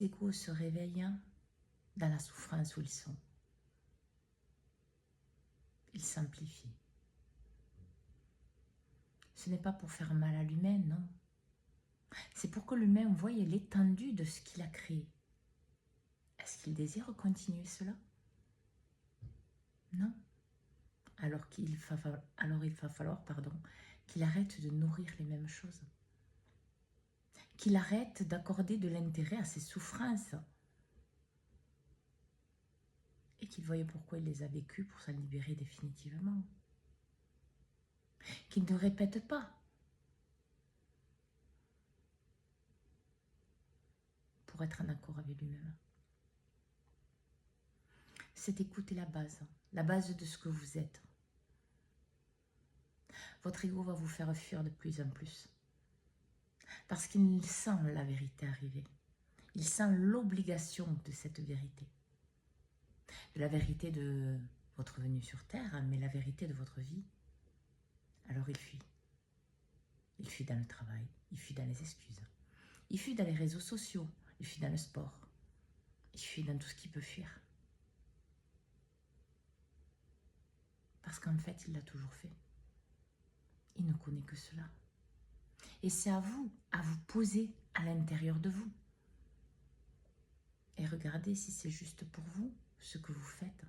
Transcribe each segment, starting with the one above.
égos se réveillent dans la souffrance où ils sont. Ils s'amplifient. Ce n'est pas pour faire mal à l'humain, non. C'est pour que l'humain voie l'étendue de ce qu'il a créé. Est-ce qu'il désire continuer cela? Non. Alors il va falloir qu'il arrête de nourrir les mêmes choses. Qu'il arrête d'accorder de l'intérêt à ses souffrances. Et qu'il voie pourquoi il les a vécues pour s'en libérer définitivement. Qu'il ne répète pas. Pour être en accord avec lui-même. Cette écoute est la base de ce que vous êtes. Votre ego va vous faire fuir de plus en plus. Parce qu'il sent la vérité arriver. Il sent l'obligation de cette vérité. De la vérité de votre venue sur Terre, mais la vérité de votre vie. Alors il fuit. Il fuit dans le travail, il fuit dans les excuses. Il fuit dans les réseaux sociaux, il fuit dans le sport. Il fuit dans tout ce qu'il peut fuir. Parce qu'en fait, il l'a toujours fait. Il ne connaît que cela. Et c'est à vous poser à l'intérieur de vous. Et regardez si c'est juste pour vous, ce que vous faites.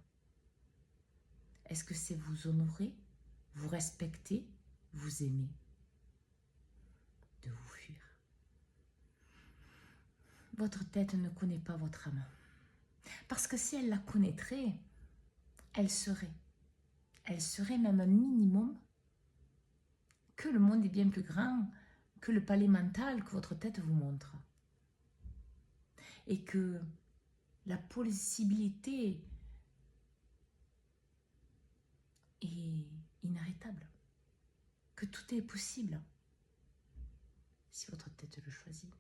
Est-ce que c'est vous honorer, vous respecter, vous aimer, de vous fuir? Votre tête ne connaît pas votre âme. Parce que si elle la connaîtrait, elle serait même un minimum que le monde est bien plus grand que le palais mental que votre tête vous montre. Et que la possibilité est inarrêtable. Que tout est possible si votre tête le choisit.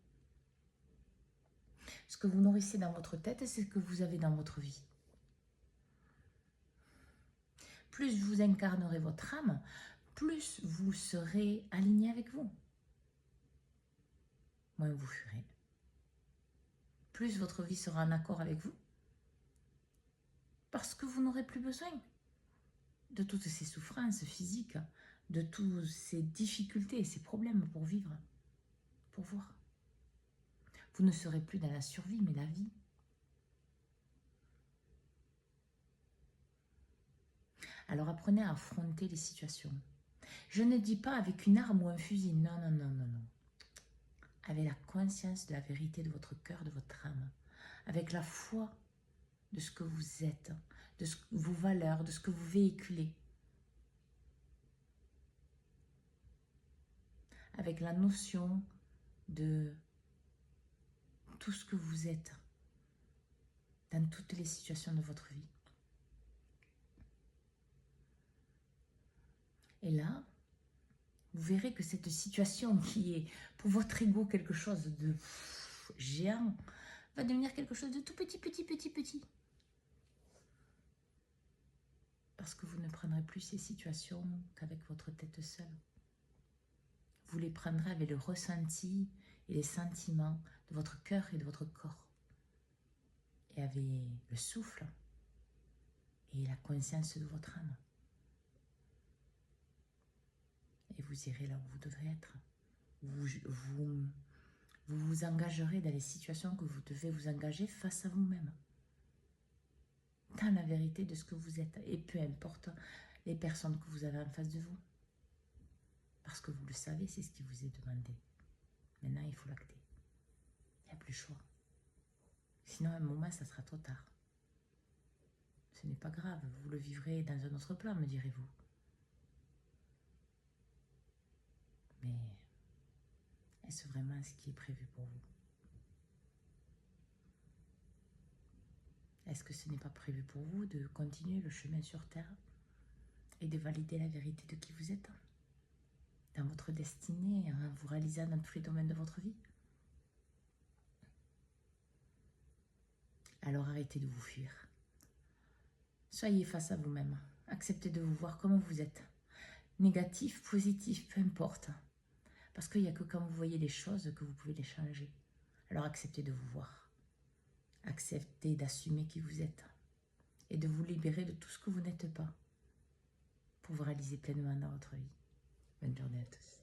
Ce que vous nourrissez dans votre tête, c'est ce que vous avez dans votre vie. Plus vous incarnerez votre âme, plus vous serez aligné avec vous. Moins vous fuirez. Plus votre vie sera en accord avec vous. Parce que vous n'aurez plus besoin de toutes ces souffrances physiques, de toutes ces difficultés, ces problèmes pour vivre, pour voir. Vous ne serez plus dans la survie, mais la vie. Alors apprenez à affronter les situations. Je ne dis pas avec une arme ou un fusil, non, non, non, non, non. Avec la conscience de la vérité de votre cœur, de votre âme. Avec la foi de ce que vous êtes, de vos valeurs, de ce que vous véhiculez. Avec la notion de tout ce que vous êtes dans toutes les situations de votre vie. Et là, vous verrez que cette situation qui est pour votre ego quelque chose de géant va devenir quelque chose de tout petit, petit, petit, petit. Parce que vous ne prendrez plus ces situations qu'avec votre tête seule. Vous les prendrez avec le ressenti et les sentiments de votre cœur et de votre corps. Et avec le souffle et la conscience de votre âme. Et vous irez là où vous devrez être. Vous vous engagerez dans les situations que vous devez vous engager face à vous-même. Dans la vérité de ce que vous êtes. Et peu importe les personnes que vous avez en face de vous. Parce que vous le savez, c'est ce qui vous est demandé. Maintenant, il faut l'acter. Il n'y a plus le choix. Sinon, à un moment, ça sera trop tard. Ce n'est pas grave, vous le vivrez dans un autre plan, me direz-vous. Mais est-ce vraiment ce qui est prévu pour vous? Est-ce que ce n'est pas prévu pour vous de continuer le chemin sur Terre et de valider la vérité de qui vous êtes dans votre destinée, en vous réalisant dans tous les domaines de votre vie? Alors arrêtez de vous fuir. Soyez face à vous-même. Acceptez de vous voir comme vous êtes. Négatif, positif, peu importe. Parce qu'il n'y a que quand vous voyez les choses que vous pouvez les changer. Alors acceptez de vous voir. accepter d'assumer qui vous êtes et de vous libérer de tout ce que vous n'êtes pas pour vous réaliser pleinement dans votre vie. Bonne journée à tous.